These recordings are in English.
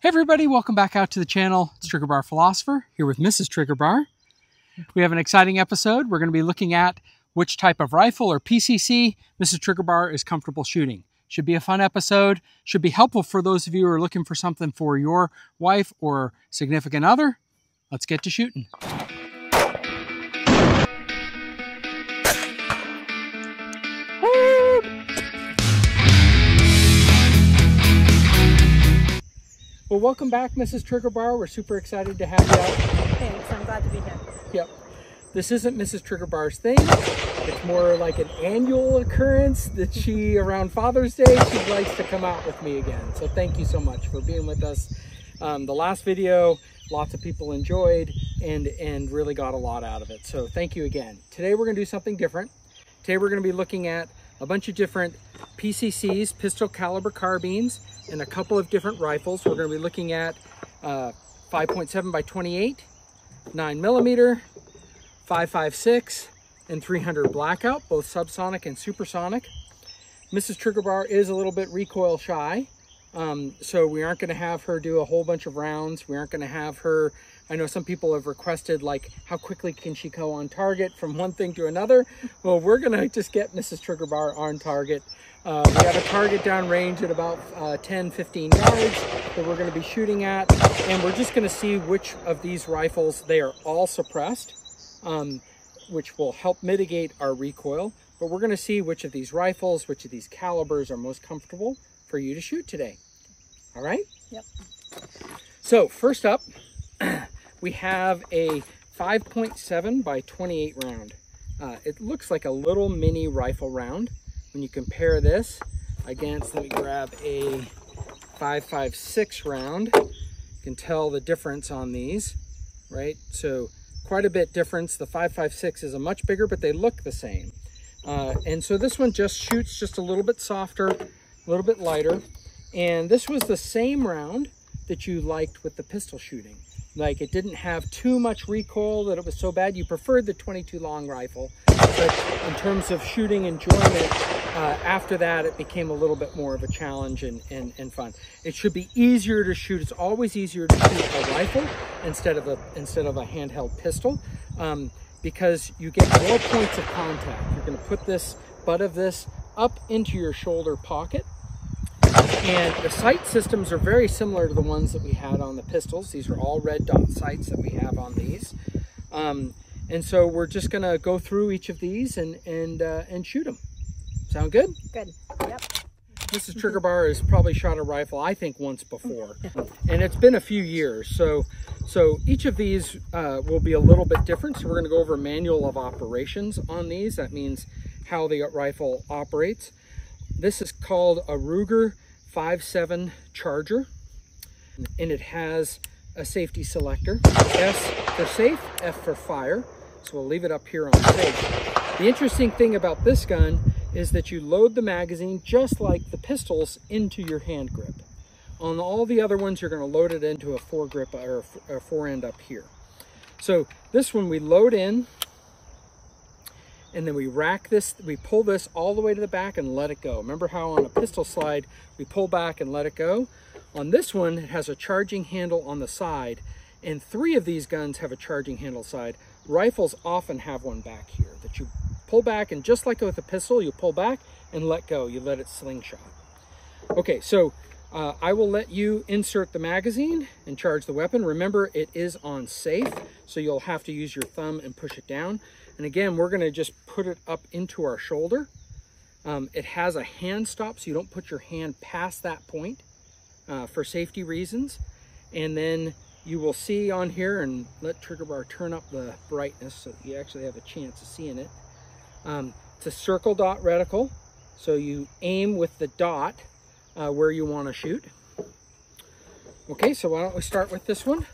Hey everybody, welcome back out to the channel. It's TriggerBar Philosopher here with Mrs. TriggerBar. We have an exciting episode. We're going to be looking at which type of rifle or PCC Mrs. TriggerBar is comfortable shooting. Should be a fun episode. Should be helpful for those of you who are looking for something for your wife or significant other. Let's get to shooting. Well, welcome back, Mrs. TriggerBar. We're super excited to have you out. Thanks, I'm glad to be here. Yep. This isn't Mrs. TriggerBar's thing. It's more like an annual occurrence that she, around Father's Day, she likes to come out with me again. So thank you so much for being with us. The last video, lots of people enjoyed and really got a lot out of it. So thank you again. Today we're going to do something different. Today we're going to be looking at a bunch of different PCCs, pistol caliber carbines, and a couple of different rifles. We're going to be looking at 5.7 by 28, 9mm, 5.56, and 300 blackout, both subsonic and supersonic. Mrs. TriggerBar is a little bit recoil shy, so we aren't going to have her do a whole bunch of rounds. We aren't going to have her, I know some people have requested, like, how quickly can she go on target from one thing to another? Well, we're going to just get Mrs. TriggerBar on target. We have a target down range at about 10-15 yards that we're going to be shooting at, and we're just going to see which of these rifles, they are all suppressed, which will help mitigate our recoil, but we're going to see which of these rifles, which of these calibers are most comfortable for you to shoot today. All right? Yep. So first up, we have a 5.7 by 28 round. It looks like a little mini rifle round. When you compare this against, let me grab a 5.56 round, you can tell the difference on these, right? So quite a bit difference. The 5.56 is a much bigger, but they look the same. And so this one just shoots just a little bit softer, a little bit lighter. And this was the same round that you liked with the pistol shooting. Like, it didn't have too much recoil that it was so bad. You preferred the 22 long rifle, but in terms of shooting enjoyment, after that it became a little bit more of a challenge and fun. It should be easier to shoot. It's always easier to shoot a rifle instead of a handheld pistol, because you get more points of contact. You're going to put this butt of this up into your shoulder pocket. And the sight systems are very similar to the ones that we had on the pistols. These are all red dot sights that we have on these. And so we're just going to go through each of these and shoot them. Sound good? Good. Yep. Mrs. TriggerBar has probably shot a rifle, I think, once before. And it's been a few years. So each of these will be a little bit different. So we're going to go over a manual of operations on these. That means how the rifle operates. This is called a Ruger 5.7 Charger, and it has a safety selector. S for safe, F for fire. So we'll leave it up here on safe. The interesting thing about this gun is that you load the magazine just like the pistols into your hand grip. On all the other ones, you're going to load it into a foregrip or a forend up here. So this one we load in, and then we rack this, we pull this all the way to the back and let it go. Remember how on a pistol slide, we pull back and let it go? On this one, it has a charging handle on the side, and 3 of these guns have a charging handle side. Rifles often have one back here that you pull back, and just like with a pistol, you pull back and let go. You let it slingshot. Okay, so I will let you insert the magazine and charge the weapon. Remember, it is on safe, so you'll have to use your thumb and push it down. And again, we're going to just put it up into our shoulder. It has a hand stop, so you don't put your hand past that point for safety reasons. And then you will see on here, and let TriggerBar turn up the brightness so that you actually have a chance of seeing it. It's a circle dot reticle, so you aim with the dot where you want to shoot. Okay, so why don't we start with this one?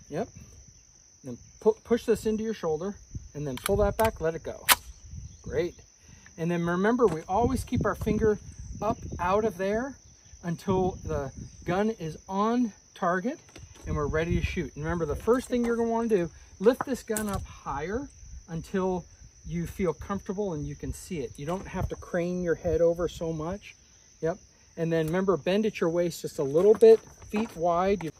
Yep. Then push this into your shoulder, and then pull that back, let it go. Great. And then remember, we always keep our finger up out of there until the gun is on target and we're ready to shoot. And remember, the first thing you're going to want to do, lift this gun up higher until you feel comfortable and you can see it. You don't have to crane your head over so much. Yep. And then remember, bend at your waist just a little bit, feet wide.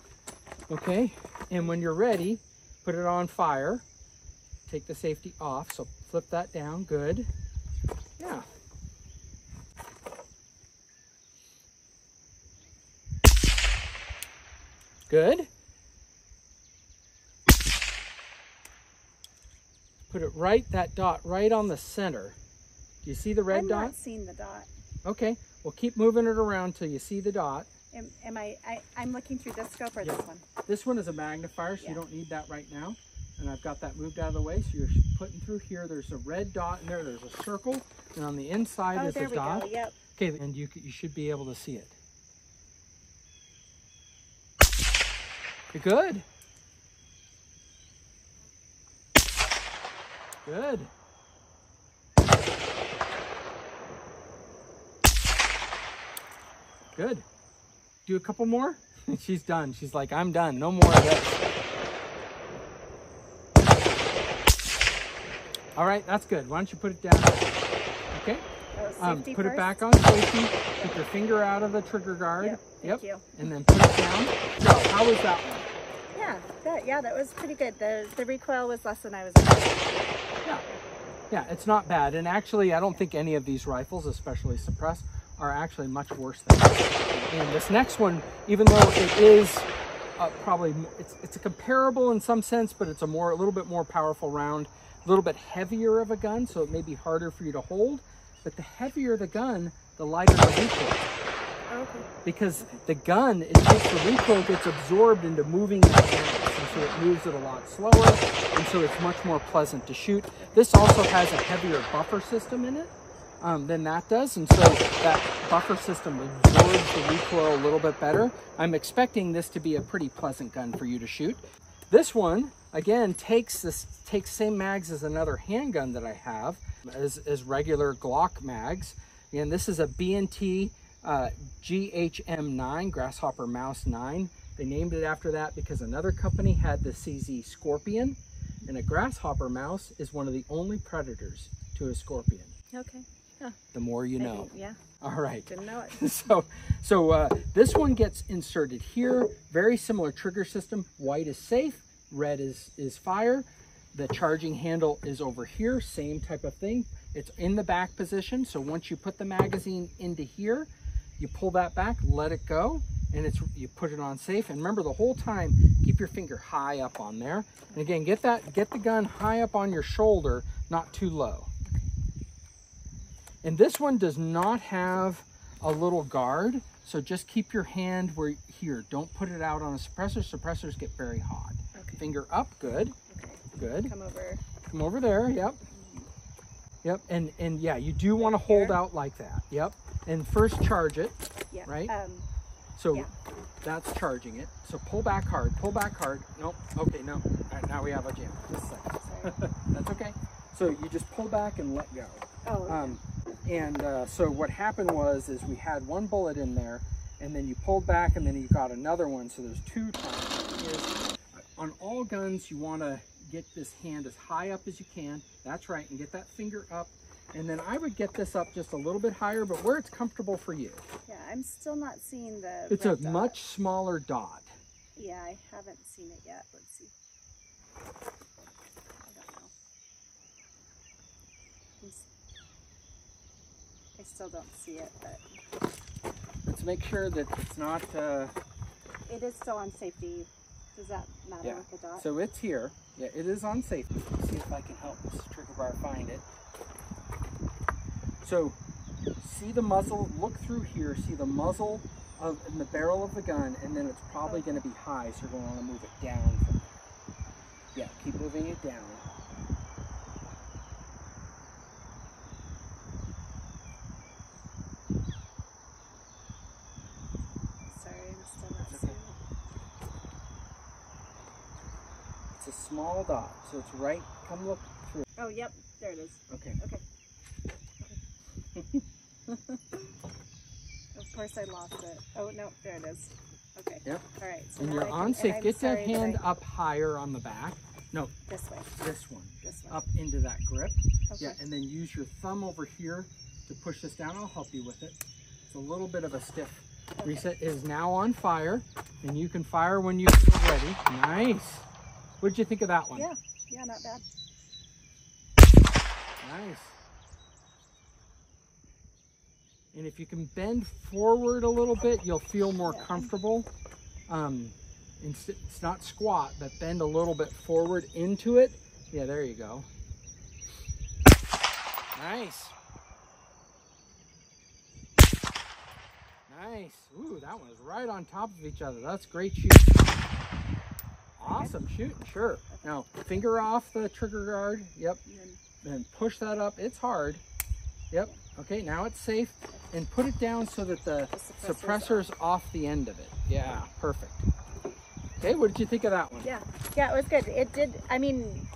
Okay. And when you're ready, put it on fire. Take the safety off. So flip that down. Good. Yeah. Good. Put it right, that dot right on the center. Do you see the red dot? I'm not seeing the dot. Okay, well keep moving it around till you see the dot. I'm looking through this scope or this one? This one is a magnifier, so you don't need that right now. And I've got that moved out of the way, so you're putting through here. There's a red dot in there, there's a circle, and on the inside is a dot. Oh, there we go, yep. Okay, and you should be able to see it. You're good. Good. Good. Do a couple more. She's done. She's like, I'm done. No more of this. All right, that's good. Why don't you put it down? Okay. Put it back on safety. Keep your finger out of the trigger guard. Thank you. And then put it down. So, how was that one? Yeah, that was pretty good. The recoil was less than I was expecting. Yeah, it's not bad. And actually, I don't think any of these rifles, especially suppressed, are actually much worse than that. And this next one, even though it is probably, it's a comparable in some sense, but it's a little bit more powerful round, a little bit heavier of a gun, so it may be harder for you to hold. But the heavier the gun, the lighter the recoil. Okay. Because the gun, the recoil gets absorbed into moving that mag, and so it moves it a lot slower, and so it's much more pleasant to shoot. This also has a heavier buffer system in it than that does, and so that buffer system absorbs the recoil a little bit better. I'm expecting this to be a pretty pleasant gun for you to shoot. This one, again, takes same mags as another handgun that I have, as regular Glock mags. And this is a B&T GHM9, Grasshopper Mouse 9. They named it after that because another company had the CZ Scorpion, and a grasshopper mouse is one of the only predators to a scorpion. Okay. Huh. The more you know. Yeah. All right. Didn't know it. So this one gets inserted here. Very similar trigger system. White is safe. Red is fire. The charging handle is over here. Same type of thing. It's in the back position. So once you put the magazine into here, you pull that back, let it go, and you put it on safe. And remember, the whole time, keep your finger high up on there. And again, get the gun high up on your shoulder, not too low. And this one does not have a little guard, so just keep your hand here. Don't put it out on a suppressor. Suppressors get very hot. Okay. Finger up, good. Okay. Good. Come over there, yep. Yep, and yeah, you do want to hold out like that, yep. And first charge it, right? That's charging it. So pull back hard, Nope, okay, no. All right, now we have a jam. Just a second. Sorry. That's okay. So you just pull back and let go. Oh, okay. So what happened was we had one bullet in there, and then you pulled back, and then you got another one, so there's two times. On all guns, you want to get this hand as high up as you can. That's right, and get that finger up. And then I would get this up just a little bit higher, but where it's comfortable for you. Yeah, I'm still not seeing the It's a much smaller dot. Yeah, I haven't seen it yet. Let's see. I don't know. I still don't see it, but... Let's make sure that it's not... It is still on safety. Does that matter with the dot? So it's here. Yeah, it is on safety. Let's see if I can help this TriggerBar find it. So, see the muzzle, look through here, see the muzzle in the barrel of the gun, and then it's probably going to be high, so you're going to want to move it down from there. Yeah, keep moving it down. Sorry, I'm still not seeing it. It's a small dot, so it's right, come look through. Oh, yep, there it is. Okay. Okay. Of course I lost it. Oh, no, there it is. Okay. Yep. All right. So and you're on safe. Get that hand up higher on the back. No. This way. This one. This way. Up into that grip. Okay. Yeah, and then use your thumb over here to push this down. I'll help you with it. It's a little bit of a stiff. Okay. Reset is now on fire, and you can fire when you feel ready. Nice. What did you think of that one? Yeah, yeah, not bad. Nice. And if you can bend forward a little bit, you'll feel more comfortable. It's not squat, but bend a little bit forward into it. Yeah, there you go. Nice. Nice. Ooh, that one was right on top of each other. That's great shooting. Awesome shooting, sure. Now, finger off the trigger guard. Yep. And push that up. It's hard. Yep. Okay, now it's safe. And put it down so that the suppressor's off the end of it. Yeah, perfect. Okay, what did you think of that one? Yeah, it was good. It did, I mean,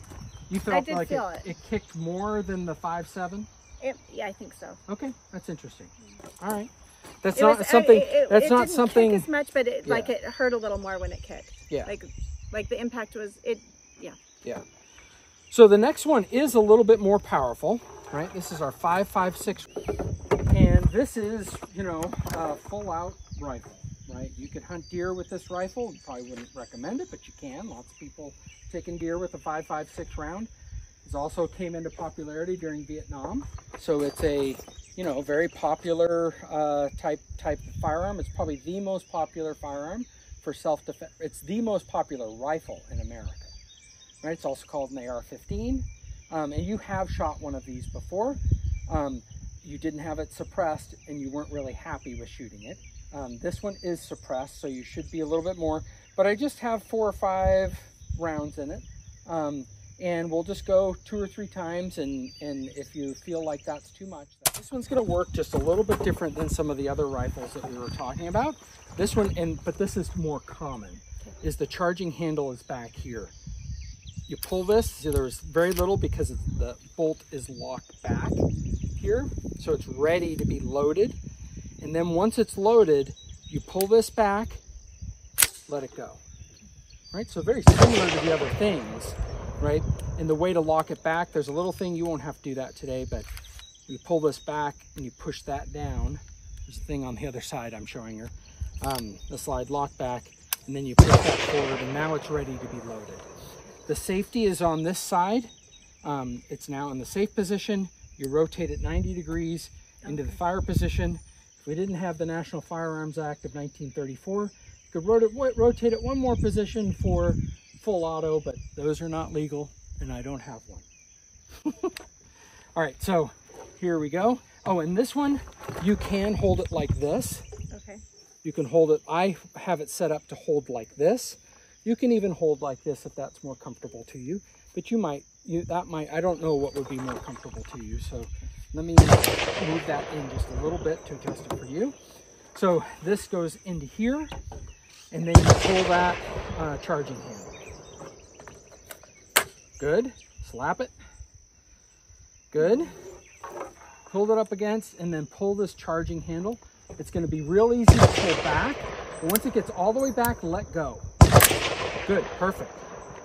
You felt I did like feel it kicked more than the 5.7? Yeah, I think so. Okay, that's interesting. All right. That's It not was, something, it not didn't something. kick as much, but it, Yeah. like it hurt a little more when it kicked. Yeah. Like the impact was, Yeah. So the next one is a little bit more powerful, right? This is our 5.56, and this is, you know, a full-out rifle, right? You could hunt deer with this rifle. Probably wouldn't recommend it, but you can. Lots of people taking deer with a 5.56 round. It also came into popularity during Vietnam, so it's a, you know, very popular type of firearm. It's probably the most popular firearm for self-defense. It's the most popular rifle in America. Right? It's also called an AR-15, and you have shot one of these before. You didn't have it suppressed, and you weren't really happy with shooting it. This one is suppressed, so you should be a little bit more, but I just have 4 or 5 rounds in it, and we'll just go 2 or 3 times, and if you feel like that's too much, this one's going to work just a little bit different than some of the other rifles that we were talking about. This one, but this is more common, is the charging handle is back here. You pull this, so there's very little because the bolt is locked back here, so it's ready to be loaded. And then once it's loaded, you pull this back, let it go. Right, so very similar to the other things, right? And the way to lock it back, there's a little thing, you won't have to do that today, but you pull this back and you push that down. There's a thing on the other side I'm showing her. The slide lock back, and then you push that forward, and now it's ready to be loaded. The safety is on this side. It's now in the safe position. You rotate it 90 degrees into the fire position. If we didn't have the National Firearms Act of 1934, you could rotate it one more position for full auto, but those are not legal, and I don't have one. All right, so here we go. Oh, and this one, you can hold it like this. okay. You can hold it, I have it set up to hold like this. You can even hold like this if that's more comfortable to you, but I don't know what would be more comfortable to you. So let me move that in just a little bit to adjust it for you. So this goes into here, and then you pull that charging handle. Good, slap it. Good. Hold it up against, and then pull this charging handle. It's gonna be real easy to pull back, but once it gets all the way back, let go. Good, perfect.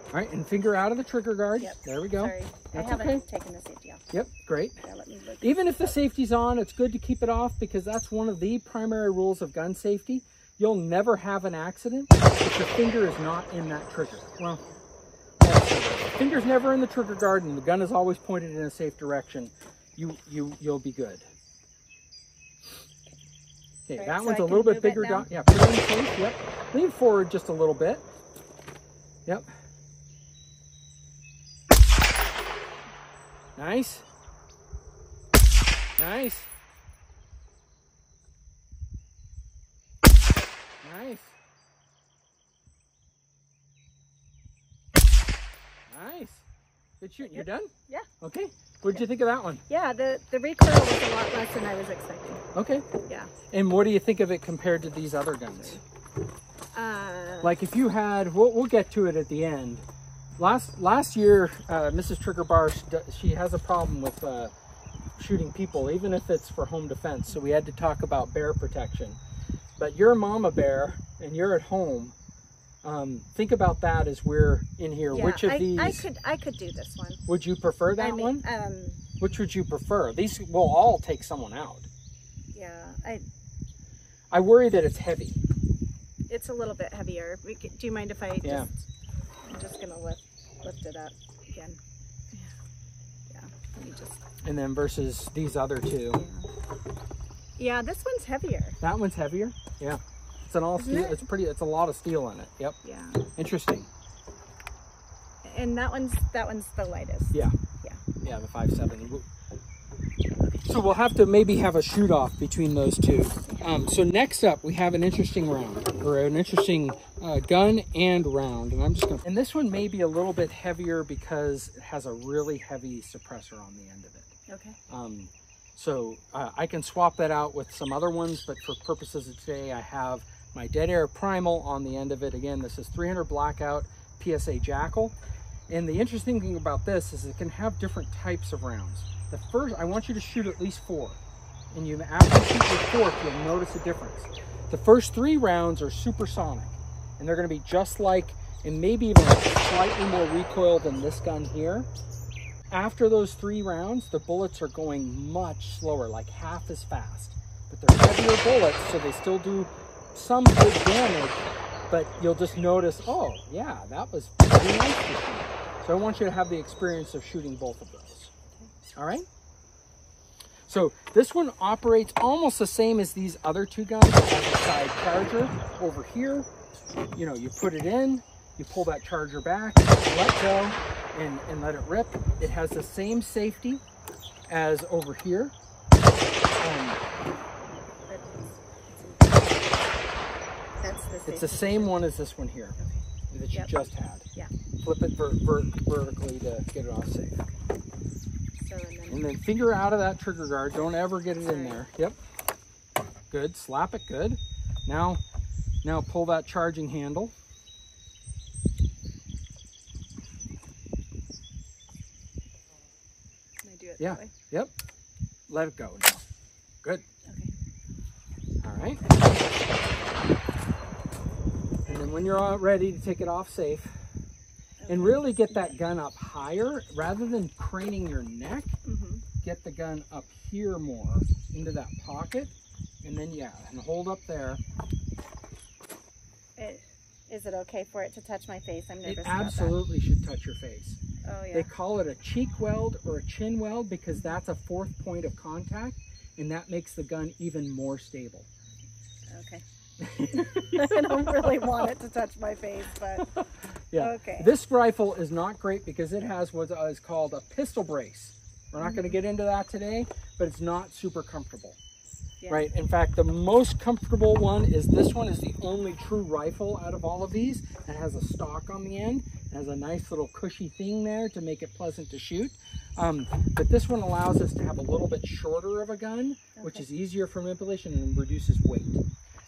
All right, and finger out of the trigger guard. Yep. There we go. Sorry, That's I haven't okay. taken the safety off. Yep, great. Yeah, let me look. Even if the safety's on, it's good to keep it off, because that's one of the primary rules of gun safety. You'll never have an accident if your finger is not in that trigger. Well, the finger's never in the trigger guard, and the gun is always pointed in a safe direction. You'll be good. Okay, Right, that so one's I a little can bit move it bigger now? down. Yeah, put it in place. Yep. Lean forward just a little bit. Yep. Nice. Nice. Nice. Nice. Good shooting. You're done? Yeah. Okay. What did you think of that one? Yeah, the recoil was a lot less than I was expecting. Okay. Yeah. And what do you think of it compared to these other guns? Like If you had, we'll get to it at the end. Last year, Mrs. TriggerBar, she has a problem with shooting people, even if it's for home defense. So we had to talk about bear protection. But you're a mama bear, and you're at home. Think about that as we're in here. yeah, Which of these I could do this one. would you prefer? That one? Which would you prefer? These will all take someone out. Yeah, I worry that it's heavy. it's a little bit heavier. Do you mind if I Yeah. I'm just gonna lift it up again. Yeah, let me just. And then versus these other two. Yeah, this one's heavier. That one's heavier? Yeah. It's an all steel. It's a lot of steel in it. Yep. Yeah. Interesting. And that one's the lightest. Yeah. Yeah. Yeah, the 570. So we'll have to maybe have a shoot off between those two. So next up, we have an interesting round, or an interesting gun and round. And I'm just gonna, and this one may be a little bit heavier because it has a really heavy suppressor on the end of it. Okay. So I can swap that out with some other ones, but for purposes of today, I have my Dead Air Primal on the end of it. Again, this is 300 Blackout PSA Jackal. And the interesting thing about this is it can have different types of rounds. The first, I want you to shoot at least 4. And you, after you shoot your 4th, you'll notice a difference. The first 3 rounds are supersonic. And they're gonna be just like, and maybe even slightly more recoil than this gun here. After those 3 rounds, the bullets are going much slower, like half as fast. But they're heavier bullets, so they still do some good damage, but you'll just notice, oh yeah, that was pretty nice this time. So I want you to have the experience of shooting both of those. All right? So this one operates almost the same as these other 2 guns. It has a side charger over here. You know, you put it in, you pull that charger back, let go, and let it rip. It has the same safety as over here. It's the same one as this one here that you just had. Yeah. Flip it vertically to get it off safe. So, and then finger out of that trigger guard. Don't ever get it in there. Yep. Good. Slap it. Good. Now pull that charging handle. Can I do it Yeah. that way? Yep. Let it go now. Good. Okay. All right. And then when you're all ready to take it off safe, and really get that gun up higher, rather than craning your neck, get the gun up here more into that pocket, and then and hold up there. Is it okay for it to touch my face? I'm nervous It about absolutely should touch your face. Oh yeah. They call it a cheek weld or a chin weld because that's a 4th point of contact, and that makes the gun even more stable. Okay. I don't really want it to touch my face, but yeah. Okay. This rifle is not great because it has what is called a pistol brace. We're not going to get into that today, but it's not super comfortable. Yeah. Right. In fact, the most comfortable one is this one. Is the only true rifle out of all of these that has a stock on the end. It has a nice little cushy thing there to make it pleasant to shoot. But this one allows us to have a little bit shorter of a gun, which is easier for manipulation and reduces weight.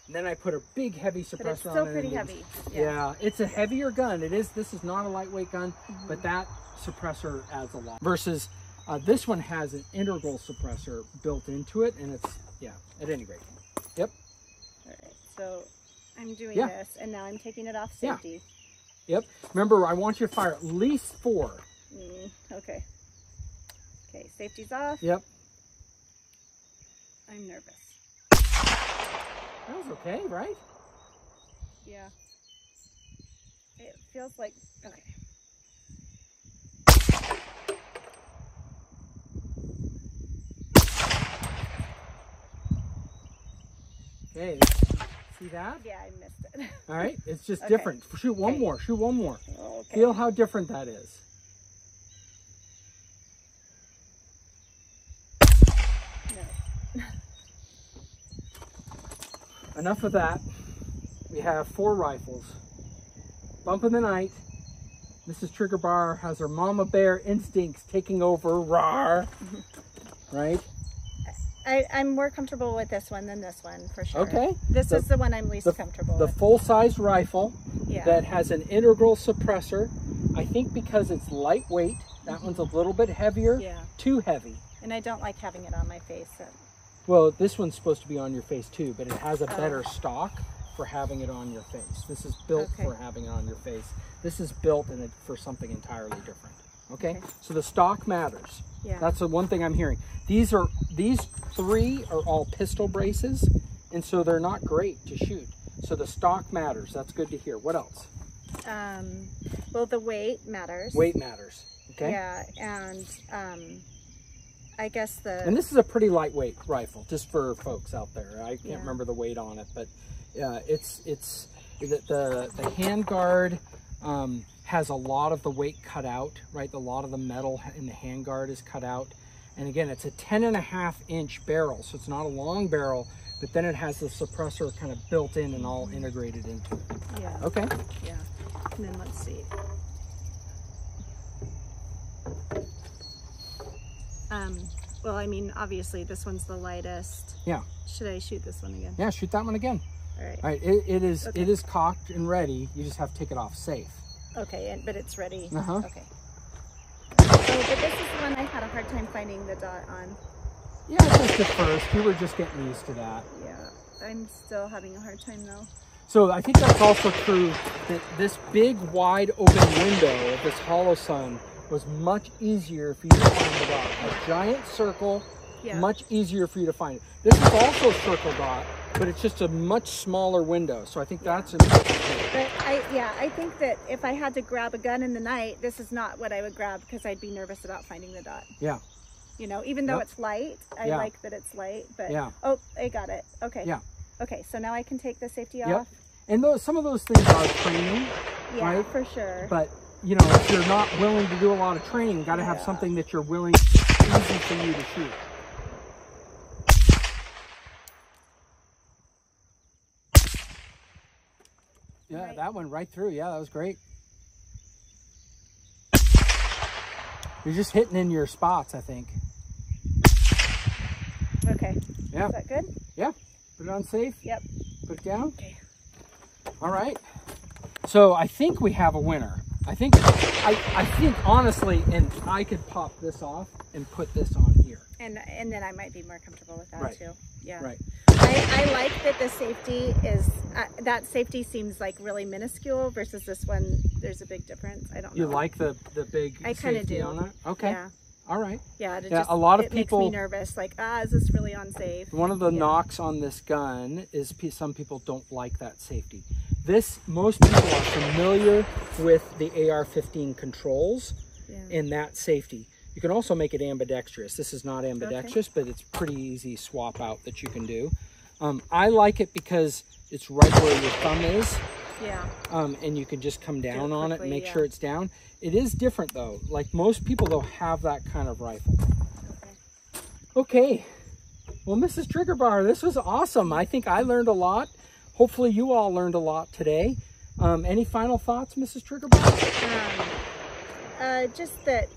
And then I put a big heavy suppressor on it. But it's still pretty heavy. Yeah, it's a heavier gun. This is not a lightweight gun, but that suppressor adds a lot. Versus this one has an integral suppressor built into it, and it's, at any rate. Yep. All right, so I'm doing this, and now I'm taking it off safety. Yep. Remember, I want you to fire at least 4. Okay. Okay, safety's off. Yep. I'm nervous. That was okay, right? Yeah. It feels like, okay. Okay, see that? Yeah, I missed it. All right, it's just different. Shoot one more, shoot one more. Okay. Feel how different that is. No. Enough of that. We have 4 rifles. Bump in the night. Mrs. TriggerBar has her mama bear instincts taking over. Rawr. Right? I'm more comfortable with this one than this one, for sure. Okay. This is the one I'm least comfortable with. The full-size rifle that has an integral suppressor. I think because it's lightweight, that one's a little bit heavier. Yeah. Too heavy. And I don't like having it on my face. So. Well, this one's supposed to be on your face too, but it has a better stock for having it on your face. This is built for having it on your face. This is built for something entirely different. Okay? So the stock matters. Yeah. That's the one thing I'm hearing. These 3 are all pistol braces, and so they're not great to shoot. So the stock matters. That's good to hear. What else? Well, the weight matters. Weight matters. Okay. Yeah, and I guess and this is a pretty lightweight rifle, just for folks out there. I can't remember the weight on it, but it's the handguard has a lot of the weight cut out, right? A lot of the metal in the handguard is cut out. And again, it's a 10.5-inch barrel, so it's not a long barrel, but then it has the suppressor kind of built in and all integrated into it. Yeah. Okay. Yeah. And then let's see. Well, I mean, obviously this one's the lightest. Yeah. Should I shoot this one again? Yeah, shoot that one again. All right. All right. It is cocked and ready. You just have to take it off safe. Okay, but it's ready. Uh-huh. Okay. Oh, but this is the one I had a hard time finding the dot on. Yeah, just at first. You were just getting used to that. Yeah, I'm still having a hard time though. So I think that's also true that this big, wide open window of this hollow sun was much easier for you to find the dot. A giant circle, much easier for you to find it. This is also a circle dot, but it's just a much smaller window. So I think that's important too. But I think that if I had to grab a gun in the night, this is not what I would grab because I'd be nervous about finding the dot. Yeah. You know, even though it's light, I like that it's light, but oh, I got it. Okay. Yeah. Okay, so now I can take the safety off. Yep. And some of those things are training, right? For sure. But you know, if you're not willing to do a lot of training, you got to have something that you're willing, easy for you to shoot. Yeah, that went right through. Yeah, that was great. You're just hitting in your spots, I think. Okay. Yeah. Is that good? Yeah. Put it on safe. Yep. Put it down. Okay. All right. So I think we have a winner. I think honestly, and I could pop this off and put this on here. And then I might be more comfortable with that too. Yeah. Right. I like that the safety is, that safety seems like really minuscule versus this one. There's a big difference. I don't know. You like the big I kind of do. on it? Okay. Yeah. All right. Yeah. A lot of it people makes me nervous. Like, is this really unsafe? One of the knocks on this gun is some people don't like that safety. Most people are familiar with the AR-15 controls and that safety. You can also make it ambidextrous. This is not ambidextrous, but it's pretty easy swap out that you can do. I like it because it's right where your thumb is. Yeah. And you can just come down on it and make sure it's down. It is different though. Like most people though have that kind of rifle. Okay. Well, Mrs. TriggerBar, this was awesome. I think I learned a lot. Hopefully you all learned a lot today. Any final thoughts, Mrs. TriggerBar? Just that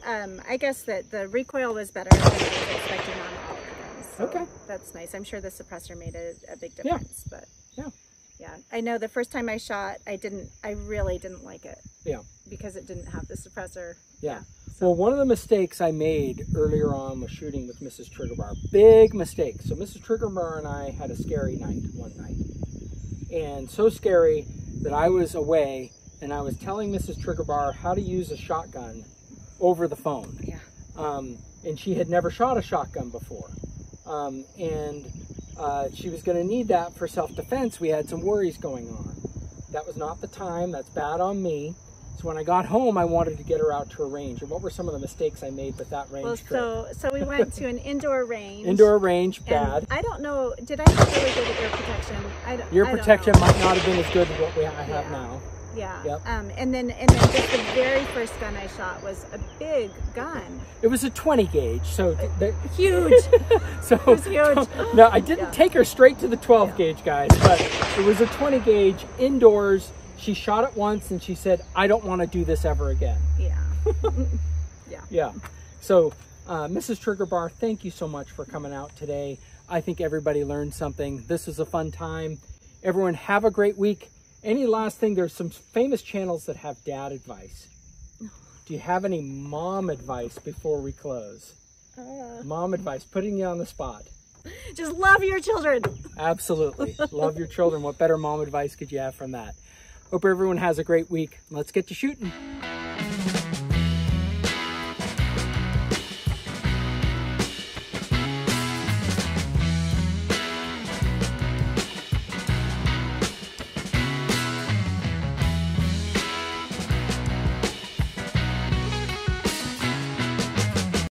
I guess that the recoil was better than I was expecting on all of them. So that's nice. I'm sure the suppressor made a big difference, but yeah. I know the first time I shot, I really didn't like it. Yeah. Because it didn't have the suppressor. Yeah. So. Well, one of the mistakes I made earlier on was shooting with Mrs. TriggerBar. Big mistake. So Mrs. TriggerBar and I had a scary night one night. And so scary that I was away and I was telling Mrs. TriggerBar how to use a shotgun over the phone. Yeah. And she had never shot a shotgun before. She was going to need that for self-defense. We had some worries going on. That was not the time. That's bad on me. So when I got home, I wanted to get her out to a range. And what were some of the mistakes I made with that range trip? So we went to an indoor range. Indoor range, bad. I don't know, did I have really good ear protection? Ear protection might not have been as good as what I have now. Yeah. Yep. And then just the very first gun I shot was a big gun. It was a 20 gauge, so huge. So it was huge. No, I didn't take her straight to the 12 gauge, guys, but it was a 20 gauge indoors. She shot it once and she said, "I don't want to do this ever again." Yeah. Yeah. So, Mrs. TriggerBar, thank you so much for coming out today. I think everybody learned something. This was a fun time. Everyone have a great week. Any last thing? There's some famous channels that have dad advice. Do you have any mom advice before we close? Mom advice, putting you on the spot. Just love your children. Absolutely. Love your children. What better mom advice could you have from that? Hope everyone has a great week. Let's get to shooting.